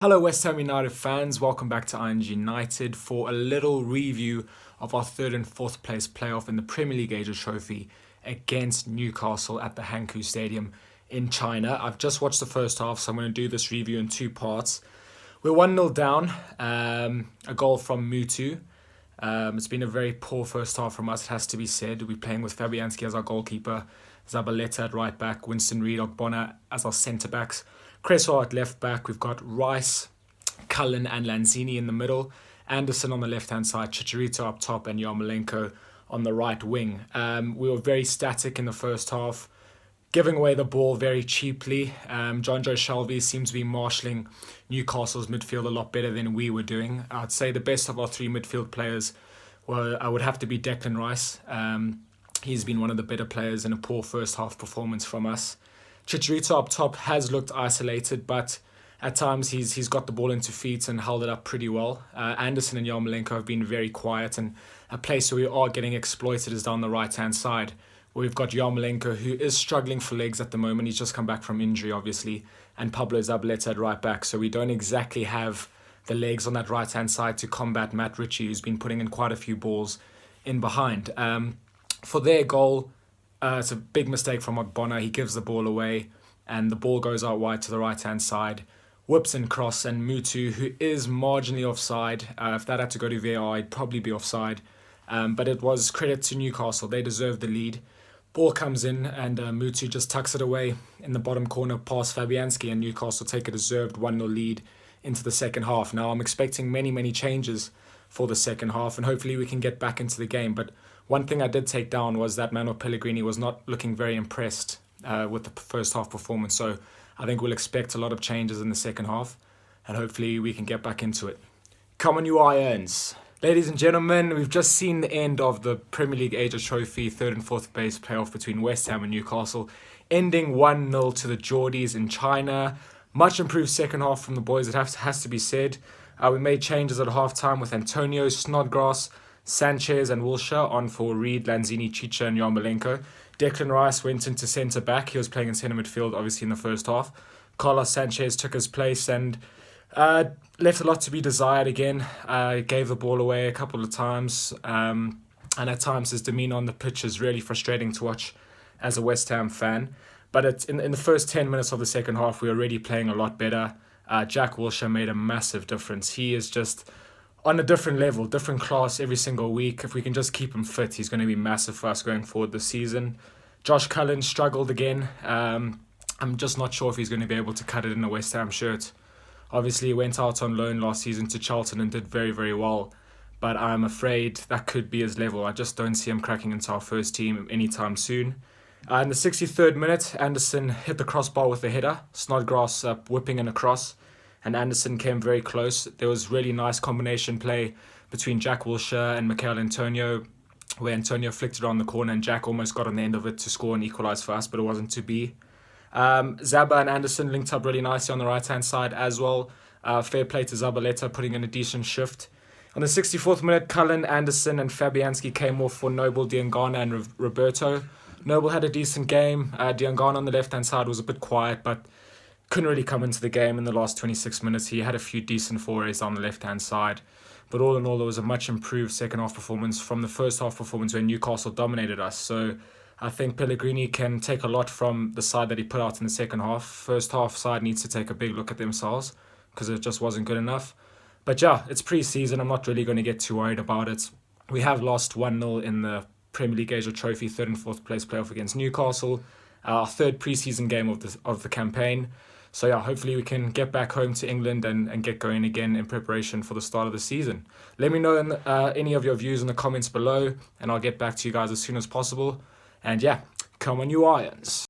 Hello West Ham United fans, welcome back to ING United for a little review of our third and fourth place playoff in the Premier League Asia Trophy against Newcastle at the Hankou Stadium in China. I've just watched the first half, so I'm going to do this review in two parts. We're 1-0 down, a goal from Mutu. It's been a very poor first half from us, it has to be said. We're playing with Fabianski as our goalkeeper, Zabaleta at right back, Winston Reid, Ogbonna as our centre-backs. Cresswell at left back, we've got Rice, Cullen and Lanzini in the middle, Anderson on the left-hand side, Chicharito up top and Yarmolenko on the right wing. We were very static in the first half, giving away the ball very cheaply. John Joe Shelby seems to be marshalling Newcastle's midfield a lot better than we were doing. I'd say the best of our three midfield players would have to be Declan Rice. He's been one of the better players in a poor first half performance from us. Chicharito up top has looked isolated, but at times he's got the ball into feet and held it up pretty well. Anderson and Yarmolenko have been very quiet, and a place where we are getting exploited is down the right-hand side, where we've got Yarmolenko, who is struggling for legs at the moment. He's just come back from injury, obviously, and Pablo Zabaleta at right back, so we don't exactly have the legs on that right-hand side to combat Matt Ritchie, who's been putting in quite a few balls in behind. For their goal, it's a big mistake from Ogbonna. He gives the ball away and the ball goes out wide to the right-hand side. Whips and cross, and Mutu, who is marginally offside. If that had to go to VAR, he'd probably be offside. But it was credit to Newcastle. They deserved the lead. Ball comes in and Mutu just tucks it away in the bottom corner past Fabianski, and Newcastle take a deserved 1-0 lead into the second half. Now I'm expecting many changes for the second half, and hopefully we can get back into the game. But one thing I did take down was that Manuel Pellegrini was not looking very impressed with the first half performance. So I think we'll expect a lot of changes in the second half, and hopefully we can get back into it. Come on, you Irons. Ladies and gentlemen, we've just seen the end of the Premier League Asia Trophy third and fourth place playoff between West Ham and Newcastle, ending 1-0 to the Geordies in China. Much improved second half from the boys, it has to be said. We made changes at half-time with Antonio, Snodgrass, Sanchez and Wilshere on for Reid, Lanzini, Chicha and Yarmolenko. Declan Rice went into centre-back. He was playing in centre midfield, obviously, in the first half. Carlos Sanchez took his place and left a lot to be desired again. Gave the ball away a couple of times. And at times his demeanour on the pitch is really frustrating to watch as a West Ham fan. But in the first 10 minutes of the second half, we were already playing a lot better. Jack Wilshere made a massive difference. He is just on a different level, different class every single week. If we can just keep him fit, he's going to be massive for us going forward this season. Josh Cullen struggled again. I'm just not sure if he's going to be able to cut it in a West Ham shirt. Obviously, he went out on loan last season to Charlton and did very well. But I'm afraid that could be his level. I just don't see him cracking into our first team anytime soon. In the 63rd minute, Anderson hit the crossbar with a header. Snodgrass whipping in a cross, and Anderson came very close. There was really nice combination play between Jack Wilshere and Michael Antonio, where Antonio flicked it on the corner and Jack almost got on the end of it to score and equalise for us, but it wasn't to be. Zaba and Anderson linked up really nicely on the right-hand side as well. Fair play to Zabaleta, putting in a decent shift. On the 64th minute, Cullen, Anderson and Fabianski came off for Noble, Diangana and Roberto. Noble had a decent game. Diangana on the left-hand side was a bit quiet, but couldn't really come into the game in the last 26 minutes. He had a few decent forays on the left-hand side. But all in all, it was a much improved second-half performance from the first-half performance where Newcastle dominated us. So I think Pellegrini can take a lot from the side that he put out in the second half. First-half side needs to take a big look at themselves because it just wasn't good enough. But yeah, it's pre-season. I'm not really going to get too worried about it. We have lost 1-0 in the Premier League Asia Trophy third and fourth place playoff against Newcastle. Our third pre-season game of the campaign. So yeah, hopefully we can get back home to England and get going again in preparation for the start of the season. Let me know any of your views in the comments below, and I'll get back to you guys as soon as possible. And yeah, come on you Irons.